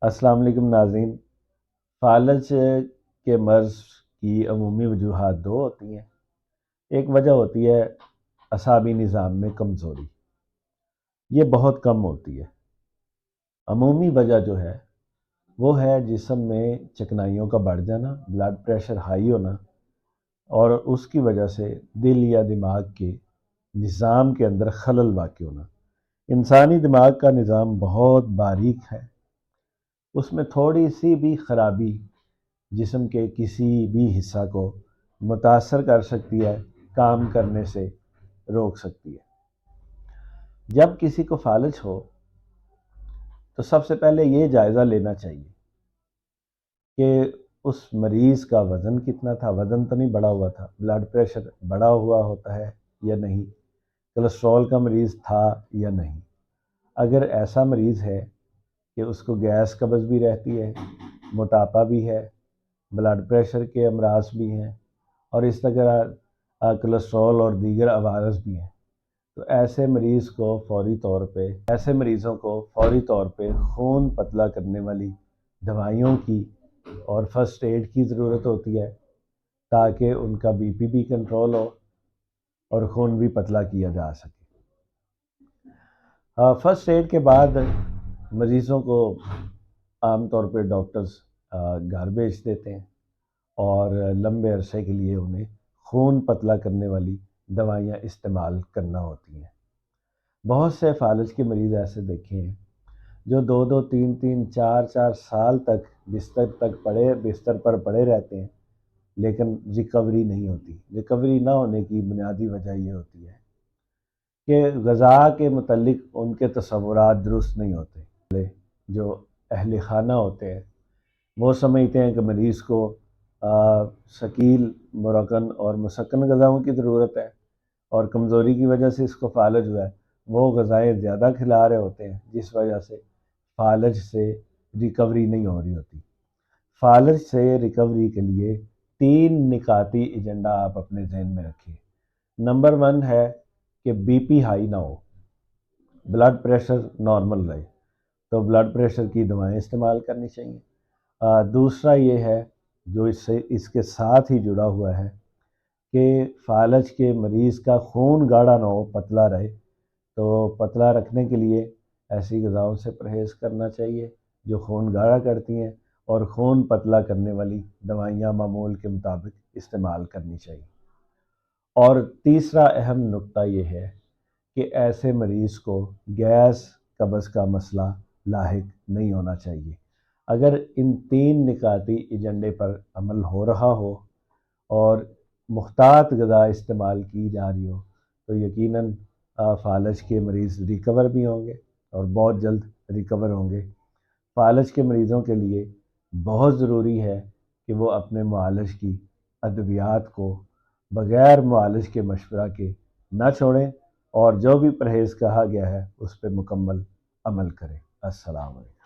السلام علیکم ناظرین۔ فالج کے مرض کی عمومی وجوہات دو ہوتی ہیں۔ ایک وجہ ہوتی ہے اعصابی نظام میں کمزوری، یہ بہت کم ہوتی ہے۔ عمومی وجہ جو ہے وہ ہے جسم میں چکنائیوں کا بڑھ جانا، بلڈ پریشر ہائی ہونا، اور اس کی وجہ سے دل یا دماغ کے نظام کے اندر خلل واقع ہونا۔ انسانی دماغ کا نظام بہت باریک ہے، اس میں تھوڑی سی بھی خرابی جسم کے کسی بھی حصہ کو متاثر کر سکتی ہے، کام کرنے سے روک سکتی ہے۔ جب کسی کو فالج ہو تو سب سے پہلے یہ جائزہ لینا چاہیے کہ اس مریض کا وزن کتنا تھا، وزن تو نہیں بڑھا ہوا تھا، بلڈ پریشر بڑھا ہوا ہوتا ہے یا نہیں، کولیسٹرول کا مریض تھا یا نہیں۔ اگر ایسا مریض ہے کہ اس کو گیس قبض بھی رہتی ہے، موٹاپا بھی ہے، بلڈ پریشر کے امراض بھی ہیں، اور اس طرح کولیسٹرول اور دیگر عوارض بھی ہیں، تو ایسے مریضوں کو فوری طور پہ خون پتلا کرنے والی دوائیوں کی اور فرسٹ ایڈ کی ضرورت ہوتی ہے، تاکہ ان کا بی پی بھی کنٹرول ہو اور خون بھی پتلا کیا جا سکے۔ فرسٹ ایڈ کے بعد مریضوں کو عام طور پہ ڈاکٹرز گھر بھیج دیتے ہیں اور لمبے عرصے کے لیے انہیں خون پتلا کرنے والی دوائیاں استعمال کرنا ہوتی ہیں۔ بہت سے فالج کے مریض ایسے دیکھے ہیں جو 2-3 سال تک بستر پر پڑے رہتے ہیں، لیکن ریکوری نہیں ہوتی۔ ریکوری نہ ہونے کی بنیادی وجہ یہ ہوتی ہے کہ غذا کے متعلق ان کے تصورات درست نہیں ہوتے۔ جو اہل خانہ ہوتے ہیں وہ سمجھتے ہیں کہ مریض کو ثقیل، مرکن اور مسکن غذاؤں کی ضرورت ہے، اور کمزوری کی وجہ سے اس کو فالج ہوا ہے، وہ غذائیں زیادہ کھلا رہے ہوتے ہیں، جس وجہ سے فالج سے ریکوری نہیں ہو رہی ہوتی۔ فالج سے ریکوری کے لیے 3 نکاتی ایجنڈا آپ اپنے ذہن میں رکھیں۔ نمبر 1 ہے کہ بی پی ہائی نہ ہو، بلڈ پریشر نارمل رہے، تو بلڈ پریشر کی دوائیں استعمال کرنی چاہیے۔ دوسرا یہ ہے جو اس کے ساتھ ہی جڑا ہوا ہے کہ فالج کے مریض کا خون گاڑھا نہ ہو، پتلا رہے، تو پتلا رکھنے کے لیے ایسی غذاؤں سے پرہیز کرنا چاہیے جو خون گاڑھا کرتی ہیں، اور خون پتلا کرنے والی دوائیاں معمول کے مطابق استعمال کرنی چاہیے۔ اور تیسرا اہم نقطہ یہ ہے کہ ایسے مریض کو گیس قبض کا مسئلہ لاحق نہیں ہونا چاہیے۔ اگر ان 3 نکاتی ایجنڈے پر عمل ہو رہا ہو اور محتاط غذا استعمال کی جا رہی ہو تو یقیناً فالج کے مریض ریکور بھی ہوں گے اور بہت جلد ریکور ہوں گے۔ فالج کے مریضوں کے لیے بہت ضروری ہے کہ وہ اپنے معالج کی ادویات کو بغیر معالج کے مشورہ کے نہ چھوڑیں، اور جو بھی پرہیز کہا گیا ہے اس پہ مکمل عمل کریں۔ السلام علیکم۔